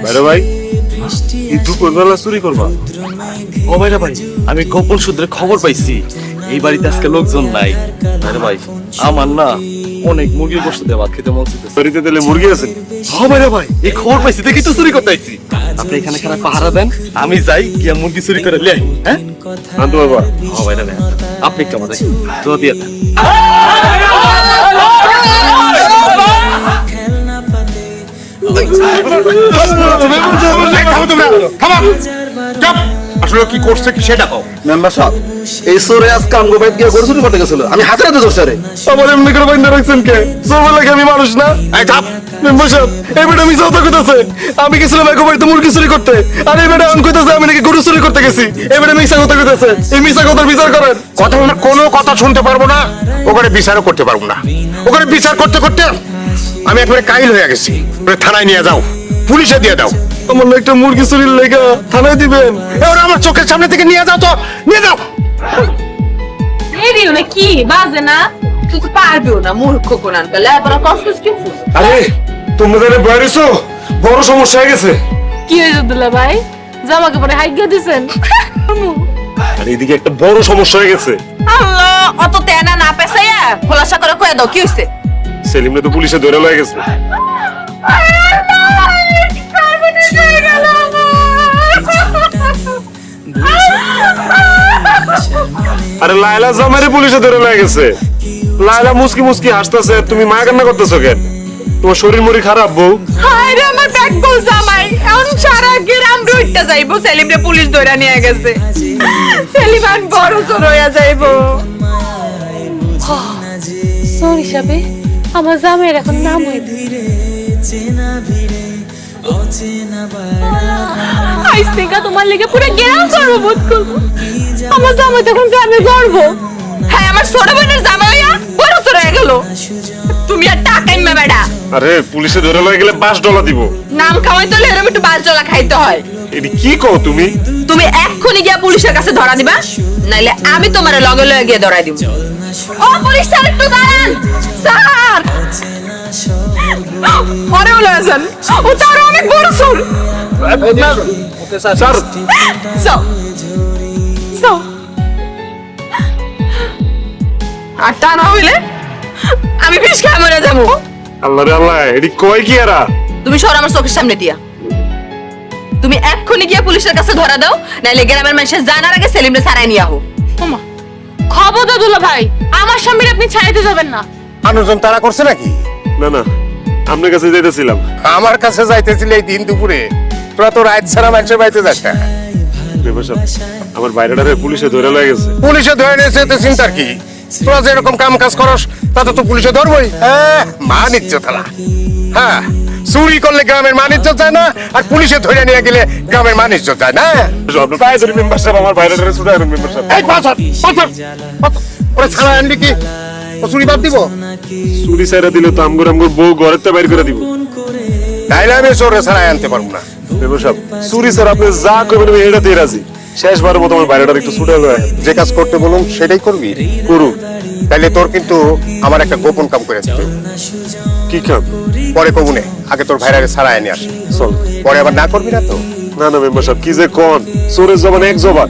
বাইরে ভাই, এই দুপুরবেলা চুরি করবা? ও ভাইরা ভাই, আমি গোপন সূত্রে খবর পাইছি এই বাড়িতে আজকে লোকজন নাই। ভাইরা ভাই, আমার না অনেক মুরগির গোশত দিয়ে ভাত খেতে মন চাইতেছে। বাড়িতে দিলে মুরগি আছে? ও ভাইরা ভাই, এই খবর পাইছি দেখি তো চুরি করতে আইছি। আপনি এখানে খারাপ পাহারা দেন, আমি যাই গিয়া মুরগি চুরি করে লিয়ে আই। হ্যাঁ আনতে পারবা? ও ভাইরা ভাই, আপনি একটু আমাদের দোয়া দিয়ে দেন। আসলে কি করছে কি সেটা কও। মেম্বার সাহেব, এই সোরে আজকে আমগো বাইত গিয়ে গরু চুরি করতে গেছিল, আমি হাতে হাতে ধরছি। আরে আমার এমনি করে বাইন্দা রাখছেন কে? সবার লাগে আমি মানুষ না? এই থাপ। মেম্বার সাহেব, এই বেটা মিছা কথা কইতাছে। আমি গেছিলাম এক বাড়িতে মুরগি চুরি করতে, আর এই বেটা এখন কইতাছে আমি নাকি গরু চুরি করতে গেছি। এই বেটা মিছা কথা কইতাছে। এই মিছা কথার বিচার করেন। কথা বলে কোনো কথা শুনতে পারবো না, ওখানে বিচারও করতে পারবো না। ওখানে বিচার করতে করতে আমি একবারে কাইল হয়ে গেছি। থানায় নিয়ে যাও, পুলিশে দিয়ে দাও। আমার না একটা মুরগি চুরির লেগা থানায় দিবেন? এবার আমার চোখের সামনে থেকে নিয়ে যাও তো, নিয়ে যাও। এরিও না কি বাজে না, তুই তো পারবিও না, মূর্খ কোনান বেলা এবার কষ্ট কিছু। আরে তোমরা জানে বাইরেছো, বড় সমস্যা হয়ে গেছে। কি হয়েছে দুলা ভাই, জামা কাপড়ে হাইগা দিছেন? আর এদিকে একটা বড় সমস্যা হয়ে গেছে। আল্লাহ, অত তেনা না পেছাইয়া খোলাসা করে কয়ে দাও কি হয়েছে। সেলিমরে তো পুলিশে ধরে লয়ে গেছে। আরে লায়লা জামাইরে পুলিশে ধরে লয়ে গেছে। লায়লা মুস্কি মুস্কি হাসতেছে, তুমি মায়া কান্না করতেছো কেন? তোমার শরীর মরি খারাপ বউ? হায় রে আমার ব্যাগ বল জামাই, এখন সারা গ্রাম রইটা যাইবো সেলিম রে পুলিশ ধরে নিয়ে গেছে। সেলিম আর বড় সর হইয়া যাইবো। সরি সাবে, আমার জামাইয়ের এখন নাম হইছে আইস থেকে তোমার লেগে পুরো গ্রাম গর্ববোধ করবো। আমার জামাই তখন গ্রামে গর্ব। হ্যাঁ, আমার ছোট বোনের জামাই হইয়া বড় সর হয়ে গেল। তুমি আর টাকাই মা বেড়া। আরে পুলিশে ধরে লয়ে গেলে $5 দিব। নাম খাওয়াইতে হলে এরকম একটু বালচলা খাইতে হয়। এটি কি কও তুমি? তুমি এক্ষুনি গিয়া পুলিশের কাছে ধরা দিবা, নাইলে আমি তোমার লগে লগে গিয়ে ধরাই দিব। ও পুলিশ স্যার, একটু দাঁড়ান স্যার। পরে হলো আছেন, ও তার অনেক বড় সুর। স্যার যাও যাও, আর তা না হইলে আমি বিষ খাই মরে যাবো। আল্লাহ রে আল্লাহ, এটি কয় কি এরা? তুমি সর আমার চোখের সামনে দিয়া। তুমি এক্ষুনি গিয়া পুলিশের কাছে ধরা দাও, নাইলে গ্রামের মানুষের জানার আগে সেলিমরে ছাড়াই নিয়ে আহো। খবরদার দুলা ভাই, আমার স্বামীর আপনি ছাড়াইতে যাবেন না। মানুষজন তারা করছে নাকি? না না, আপনার কাছে যাইতেছিলাম। আমার কাছে যাইতেছিল এই দিন দুপুরে, তোরা তো রাত ছাড়া মানুষের বাড়িতে যাস না। মেম্বার সাহেব, আমার বাইরেটারে পুলিশে ধরে লয়ে গেছে। পুলিশে ধরে নিয়েছে তো চিন্তার কি? তোরা যে এরকম কাম কাজ করস তাতে তো পুলিশে ধরবই। হ্যাঁ, মান ইজ্জত হালা। হ্যাঁ, চুরি করলে গ্রামের মান ইজ্জত যায় না, আর পুলিশে ধরে নিয়ে গেলে গ্রামের মান ইজ্জত যায় না। আপনার পায়ে ধরে মেম্বার সাহেব, আমার বাইরেটারে ছুটে আনুন মেম্বার সাহেব। এই পাথর পাথর পাথর ওরে ছাড়া আনলি কি ও চুরি বাদ দিব? চুরি সাইরা দিলে তো আমগুর বউ ঘরের তো বাইর করে দিব। তাইলে আমি চোরে ছাড়াই আনতে পারবো না। মেম্বার সাহেব, চুরি স্যার আপনি যা করবেন আমি এটাতেই রাজি। শেষবারের মতো আমার বাইরেটার একটু ছুটে লয়ে যে কাজ করতে বলুন সেটাই করবি। করুন। তাইলে তোর কিন্তু আমার একটা গোপন কাম করে দিতে হবে। কি কাম? পরে কবুনে, আগে তোর ভাইরারে ছাড়াই এনে আসি। চল। পরে আবার না করবি না তো? না না মেম্বার সাহেব, কি যে কোন, চোরের জবান এক জবান।